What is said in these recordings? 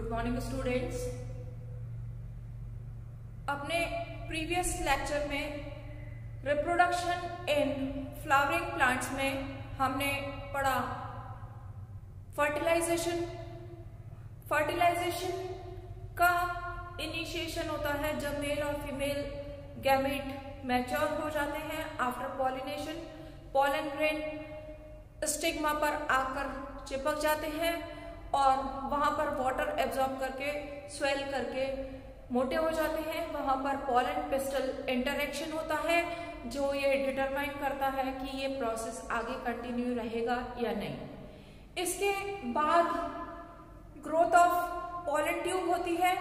Good morning students. अपने previous lecture में reproduction in flowering plants में हमने पढ़ा फर्टिलाइजेशन का इनिशिएशन होता है जब मेल और फीमेल गैमेट मैच्योर हो जाते हैं। After pollination pollen grain stigma पर आकर चिपक जाते हैं और वहां पर वाटर एब्जॉर्ब करके स्वेल करके मोटे हो जाते हैं। वहां पर पॉलन पिस्टल इंटरेक्शन होता है जो ये डिटरमाइन करता है कि ये प्रोसेस आगे कंटिन्यू रहेगा या नहीं। इसके बाद ग्रोथ ऑफ पॉलन ट्यूब होती है।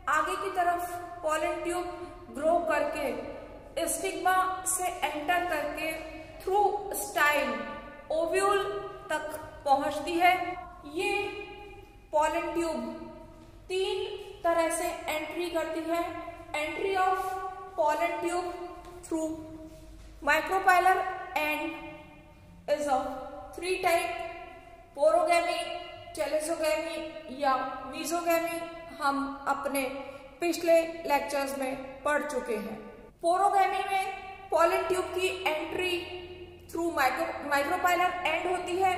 आगे की तरफ पॉलन ट्यूब ग्रो करके स्टिग्मा से एंटर करके थ्रू स्टाइल ओव्यूल तक पहुंचती है। ये पॉलन ट्यूब 3 तरह से एंट्री करती है। Entry of pollen tube through micropylar end is of 3 type, porogamy, chalazogamy या मीजोगैमी। हम अपने पिछले लेक्चर्स में पढ़ चुके हैं। पोरोगैमी में पॉलन ट्यूब की एंट्री थ्रू माइक्रोपाइलर एंड होती है।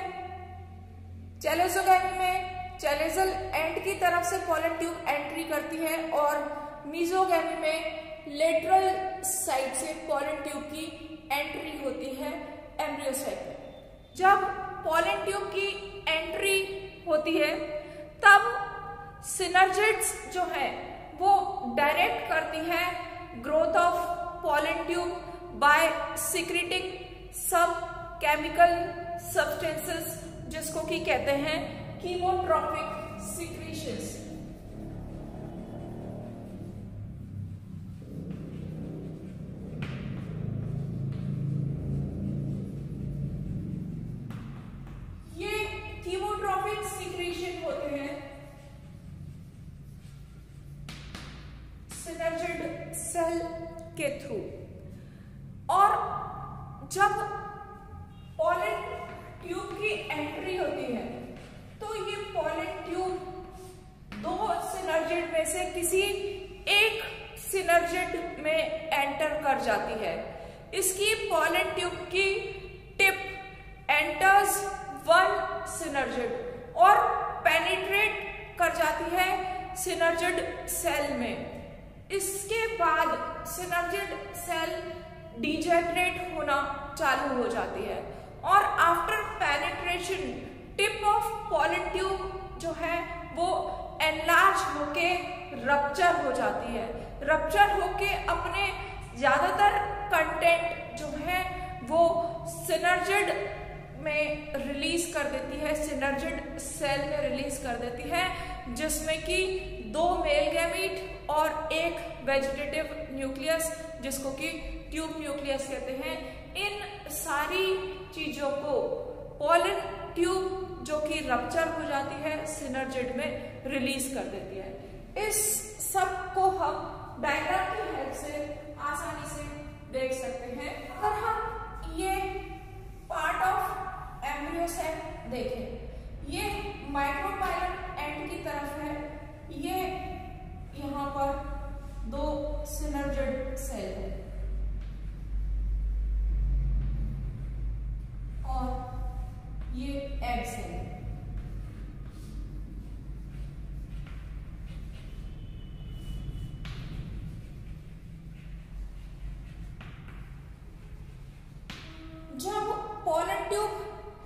चेलेसोगैमी में चेलेजल एंड की तरफ से पॉलन ट्यूब एंट्री करती है और मीजोगैमी में लेटरल साइड से पॉलन ट्यूब की एंट्री होती है एम्ब्रियो साइड में। जब पॉलन ट्यूब की एंट्री होती है तब सिनर्जिड्स जो है वो डायरेक्ट करती है growth of pollen tube bye secreting सब केमिकल सब्सटेंसेस जिसको कि कहते हैं कीमोट्रॉपिक सिक्रीशंस। ये कीमोट्रॉपिक सिक्रीशन होते हैं सिनर्जिड सेल के थ्रू। और जब पॉलन ट्यूब की एंट्री होती है तो ये पॉलन ट्यूब 2 सिनर्जिड में से किसी एक सिनर्जिड में एंटर कर जाती है। इसकी पॉलन ट्यूब की टिप एंटर्स 1 सिनर्जिड और पेनिट्रेट कर जाती है सिनर्जिड सेल में। इसके बाद सिनर्जिड सेल डिजेनरेट होना चालू हो जाती है और after penetration tip of pollen tube जो है वो एनलार्ज होके रप्चर हो जाती है। रप्चर होके अपने ज्यादातर कंटेंट जो है वो सिनर्जिड में रिलीज कर देती है, सिनर्जिड सेल में रिलीज कर देती है, जिसमें कि 2 मेल गैमीट और 1 वेजिटेटिव न्यूक्लियस जिसको कि ट्यूब न्यूक्लियस कहते हैं। इन सारी चीजों को पॉलन ट्यूब जो कि रप्चर हो जाती है सिनर्जिड में रिलीज कर देती है। इस सब को हम डायग्राम की हेल्प से आसानी से देख सकते हैं। अगर हम ये पार्ट ऑफ एम्ब्रियो सेल देखें, ये माइक्रोपाइलर एंड की तरफ है, ये यहाँ पर 2 सिनर्जिड सेल है और ये एग सेल है। जब पॉलन ट्यूब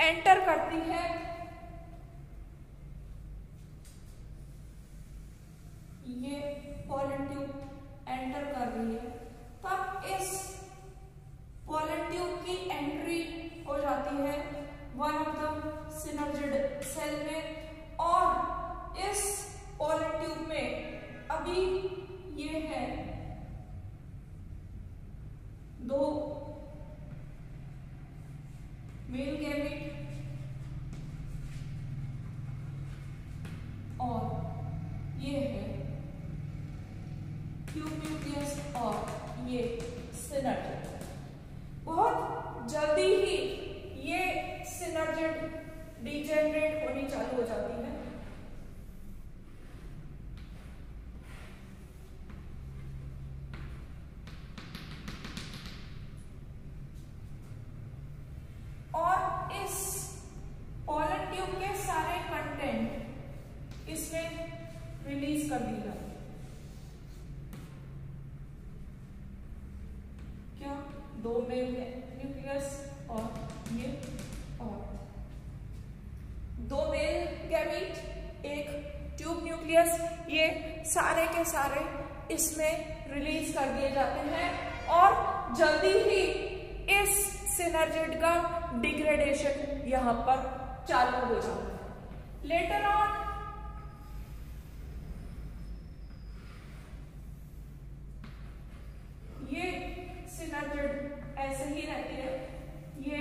एंटर करती है ये पॉलन ट्यूब एंटर कर रही है तब इस पॉलन ट्यूब की एंट्री हो जाती है 1 ऑफ द सिनर्जिड सेल में और इस पॉलन ट्यूब में अभी ये है 2 मेल गैमेट और ये है ट्यूब न्यूक्लियस और ये सिनर्जिड। बहुत जल्दी ही ये सिनर्जिड डिजेनरेट होनी चालू हो जाती है इसमें रिलीज कर दी जाती है। क्या? दो मेल न्यूक्लियस और ये और दो मेल गैमीट, एक ट्यूब न्यूक्लियस, ये सारे के सारे इसमें रिलीज कर दिए जाते हैं और जल्दी ही इस सिनर्जिड का डिग्रेडेशन यहां पर चालू हो जाता है। लेटर ऑन ये सिनर्जिड ऐसे ही रहती है, ये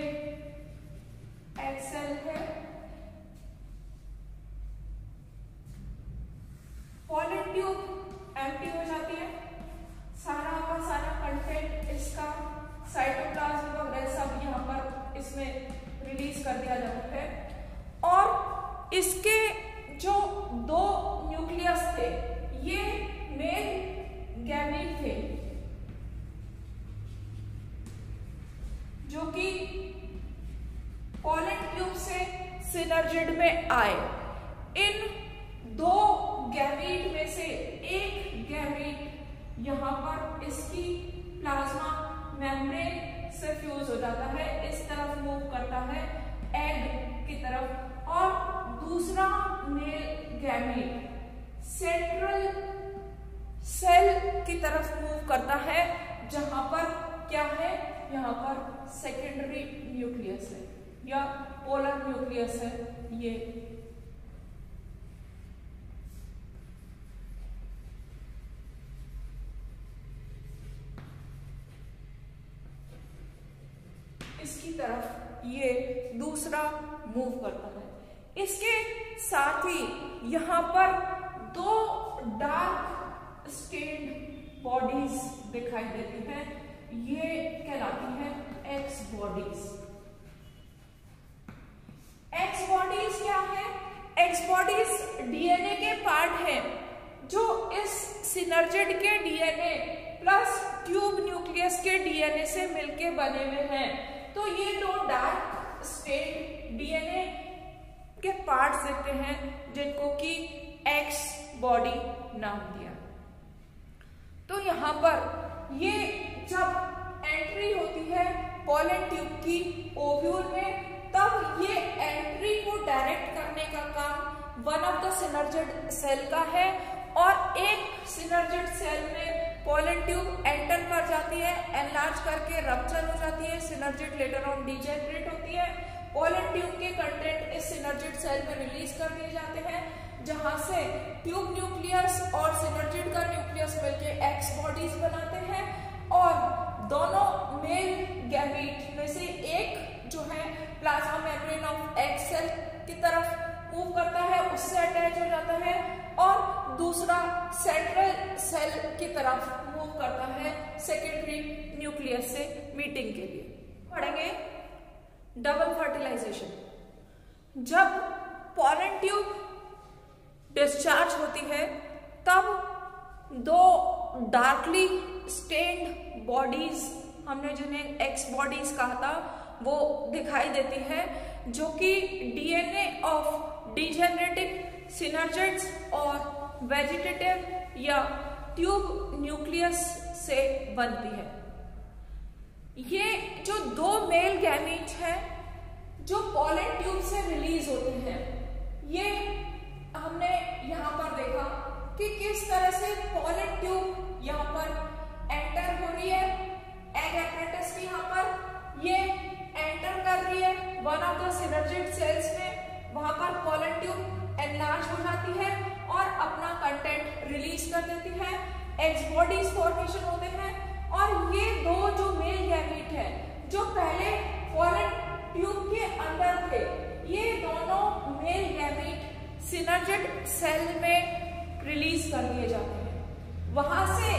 एक्सेल है, पॉलन ट्यूब एम्प्टी हो जाती है, सारा का सारा कंटेंट इसका साइटोप्लाज्म वगैरह सब यहाँ पर इसमें रिलीज कर दिया जाता है और इसके जो दो न्यूक्लियस थे ये मेल गैमीट थे जो कि पॉलन ट्यूब से सिनर्जिड में आए। इन दो गैमीट में से एक गैमीट यहाँ पर इसकी प्लाज्मा मेम्ब्रेन से फ्यूज हो जाता है, इस तरफ मूव करता है एग की तरफ, और दूसरा मेल गैमीट सेंट्रल सेल की तरफ मूव करता है जहां पर क्या है, यहाँ पर सेकेंडरी न्यूक्लियस है या पोलर न्यूक्लियस है। ये इसकी तरफ ये दूसरा मूव करता है। इसके साथ ही यहाँ पर दो डार्क स्टेन्ड बॉडीज दिखाई देती हैं, ये कहलाती हैं एक्स बॉडीज। एक्स बॉडीज क्या है? एक्स बॉडीज डीएनए के पार्ट हैं जो इस सिनर्जिड के डीएनए प्लस ट्यूब न्यूक्लियस के डीएनए से मिलके बने हुए हैं। तो ये दो डार्क स्टेन्ड डीएनए के पार्ट्स दिखते हैं जिनको कि एक्स बॉडी नाम दिया। तो यहाँ पर ये जब एंट्री होती है पॉलन ट्यूब की ओव्यूल में, तब ये एंट्री को डायरेक्ट करने का काम one of the synergid cell का है और एक सिनर्जिड सेल में पॉलन ट्यूब एंटर कर जाती है, एनलार्ज करके रप्चर हो जाती है, सिनर्जिड लेटर ऑन डीजेनरेट होती है। पॉलन ट्यूब के कंटेंट इस सिनर्जिड सेल में रिलीज कर दिए जाते हैं जहां से ट्यूब न्यूक्लियस और सिनर्जिड का न्यूक्लियस मिलके एक्स बॉडीज बनाते हैं और दोनों मेल गैमीट में से एक जो है plasma membrane of egg cell की तरफ मूव करता है, उससे अटैच हो जाता है, और दूसरा सेंट्रल सेल की तरफ मूव करता है सेकेंडरी न्यूक्लियस से मीटिंग के लिए। पढ़ेंगे डबल फर्टिलाइजेशन। जब पॉलन ट्यूब डिस्चार्ज होती है तब दो डार्कली स्टेन्ड बॉडीज, हमने जिन्हें एक्स बॉडीज कहा था, वो दिखाई देती है जो कि डीएनए ऑफ डिजेनरेटिंग सिनर्जिड्स और वेजिटेटिव या ट्यूब न्यूक्लियस से बनती है। ये जो दो मेल गैमीट हैं जो पॉलन ट्यूब से रिलीज होते हैं, ये हमने यहाँ पर देखा कि किस तरह से पॉलन ट्यूब यहाँ पर एंटर हो रही है, एग एपरेटस की यहाँ पर ये एंटर कर रही है one of the synergid cells में, वहां पर पॉलन ट्यूब एनलार्ज हो जाती है और अपना कंटेंट रिलीज कर देती है, एक्स बॉडीज फॉर्मेशन होते हैं। और ये दो जो मेल गैमीट है जो पहले पॉलन ट्यूब के अंदर थे, ये दोनों मेल गैमीट सिनर्जिड सेल में रिलीज कर दिए जाते हैं। वहां से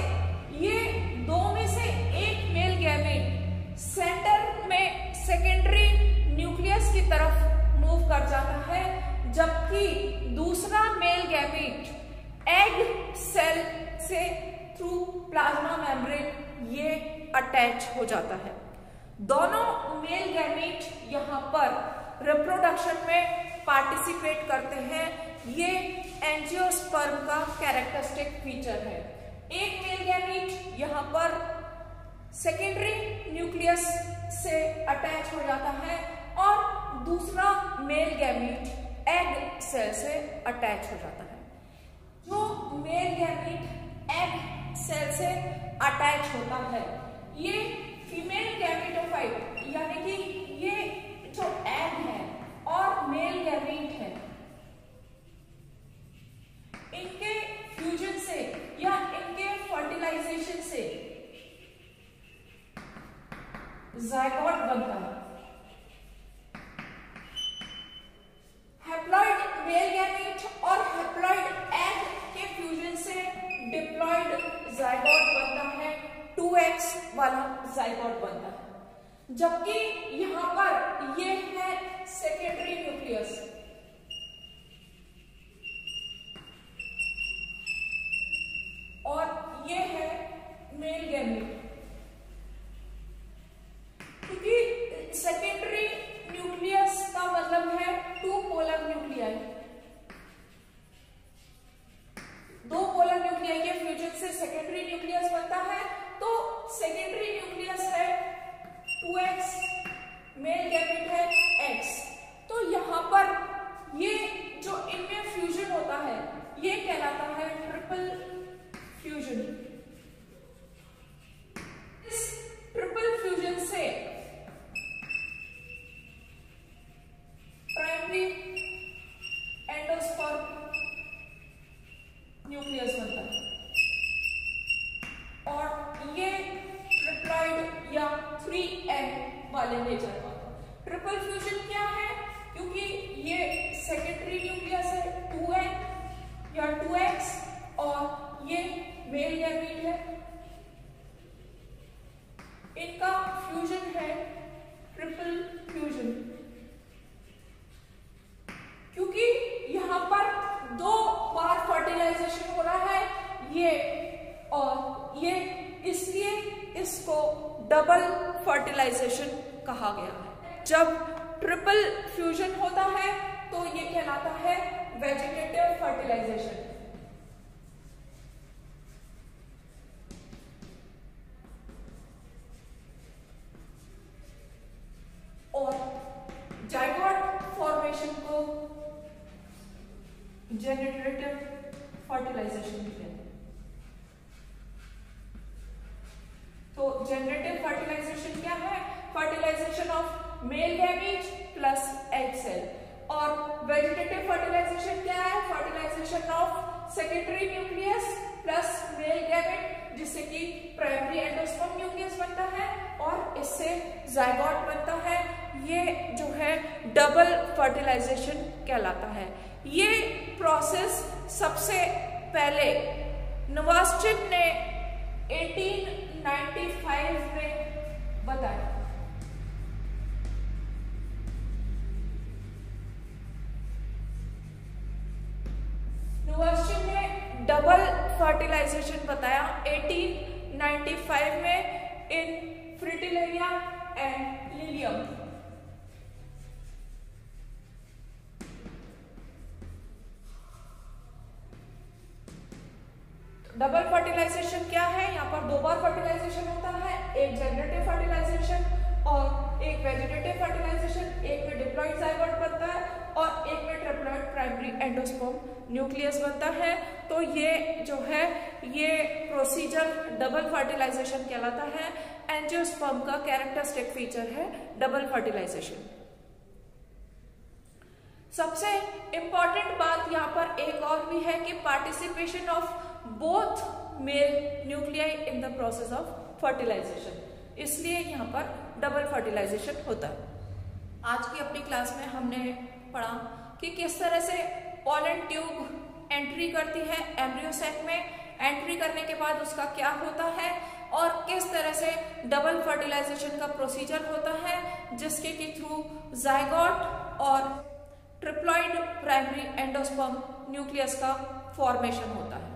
ये दो में से एक मेल गैमीट सेंटर में सेकेंडरी न्यूक्लियस की तरफ मूव कर जाता है, जबकि दूसरा मेल गैमीट एग सेल से थ्रू प्लाज्मा मेम्ब्रेन ये अटैच हो जाता है। दोनों मेल गैमीट यहाँ पर रिप्रोडक्शन में पार्टिसिपेट करते हैं, ये एंजियोस्पर्म का कैरेक्टरिस्टिक फीचर है। एक मेल गैमीट यहाँ पर सेकेंडरी न्यूक्लियस से अटैच हो जाता है और दूसरा मेल गैमीट एग सेल से अटैच हो जाता है। जो मेल गैमीट एग सेल से अटैच होता है ये फीमेल गैमेटोफाइट यानी कि ये जो एग है और मेल गैमीट है इनके फ्यूजन से या इनके फर्टिलाइजेशन से ज़ायगोट बनता है। हैप्लॉइड मेल गैमीट और हैप्लॉइड एग के फ्यूजन से डिप्लॉइड ज़ायगोट बनता है, 2x वाला ज़ायगोट बनता है। जबकि यहां पर ये है सेकेंडरी न्यूक्लियस और ये है मेल गैमीट। क्योंकि सेकेंडरी न्यूक्लियस का मतलब है 2 पोलर न्यूक्लियाई, 2 पोलर न्यूक्लियाई के फ्यूजन से सेकेंडरी न्यूक्लियस बनता है। तो सेकेंडरी न्यूक्लियस है 2x, मेल गैमीट है x। तो यहां पर ये जो इनमें फ्यूजन होता है ये कहलाता है ट्रिपल फ्यूजन। इस ट्रिपल फ्यूजन से प्राइमरी एंडोस्पर्म न्यूक्लियस बनता है और ये ट्रिप्लॉइड या 3n वाले नेचर का। ट्रिपल फ्यूजन क्या है? क्योंकि ये सेकेंडरी न्यूक्लियस है 2n या 2x और ये मेल गैमीट है, इनका फ्यूजन है ट्रिपल फ्यूजन। क्योंकि यहां पर 2 बार फर्टिलाइजेशन हो रहा है ये और ये, इसलिए इसको डबल फर्टिलाइजेशन कहा गया है। जब ट्रिपल फ्यूजन होता है तो ये कहलाता है वेजिटेटिव फर्टिलाइजेशन। और जाइगोट फॉर्मेशन को जेनरेटिव फर्टिलाइजेशन कहते हैं। तो जेनरेटिव फर्टिलाइजेशन क्या है? Fertilisation of male gamete plus egg cell. और वेजिटेटिव फर्टिलाइजेशन क्या है? Fertilisation of secondary nucleus plus male gamete, जिससे कि प्राइमरी एंडोस्पर्म न्यूक्लियस बनता है और इससे ज़ायगोट बनता है। ये जो है डबल फर्टिलाइजेशन कहलाता है। ये प्रोसेस सबसे पहले नवास्टिन ने 1895 में बताया। नवास्टिन ने डबल फर्टिलाइजेशन बताया 1895 में इन फ्रिटिलेरिया एंड लिलियम। डबल फर्टिलाइजेशन क्या है? यहाँ पर 2 बार फर्टिलाइजेशन होता है, एक जेनरेटिव फर्टिलाइजेशन और एक वेजिटेटिव फर्टिलाइजेशन। एक में डिप्लॉइड ज़ायगोट बनता है और एक में ट्रिप्लॉइड प्राइमरी एंडोस्पर्म न्यूक्लियस बनता है। तो ये जो है ये प्रोसीजर डबल फर्टिलाइजेशन कहलाता है। एंजियोस्पर्म का कैरेक्टरिस्टिक फीचर है डबल फर्टिलाइजेशन। सबसे इंपॉर्टेंट बात यहाँ पर एक और भी है कि participation of both male nuclei in the process of fertilisation, इसलिए यहाँ पर डबल फर्टिलाइजेशन होता है। आज की अपनी क्लास में हमने पढ़ा कि किस तरह से पोलन ट्यूब एंट्री करती है एम्ब्रियो सैक में, एंट्री करने के बाद उसका क्या होता है और किस तरह से डबल फर्टिलाइजेशन का प्रोसीजर होता है जिसके के थ्रू ज़ायगोट और ट्रिप्लॉइड प्राइमरी एंडोस्पर्म न्यूक्लियस का फॉर्मेशन होता है।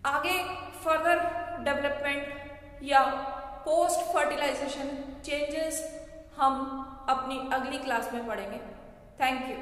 आगे फर्दर डेवलपमेंट या पोस्ट फर्टिलाइजेशन चेंजेस हम अपनी अगली क्लास में पढ़ेंगे। Thank you.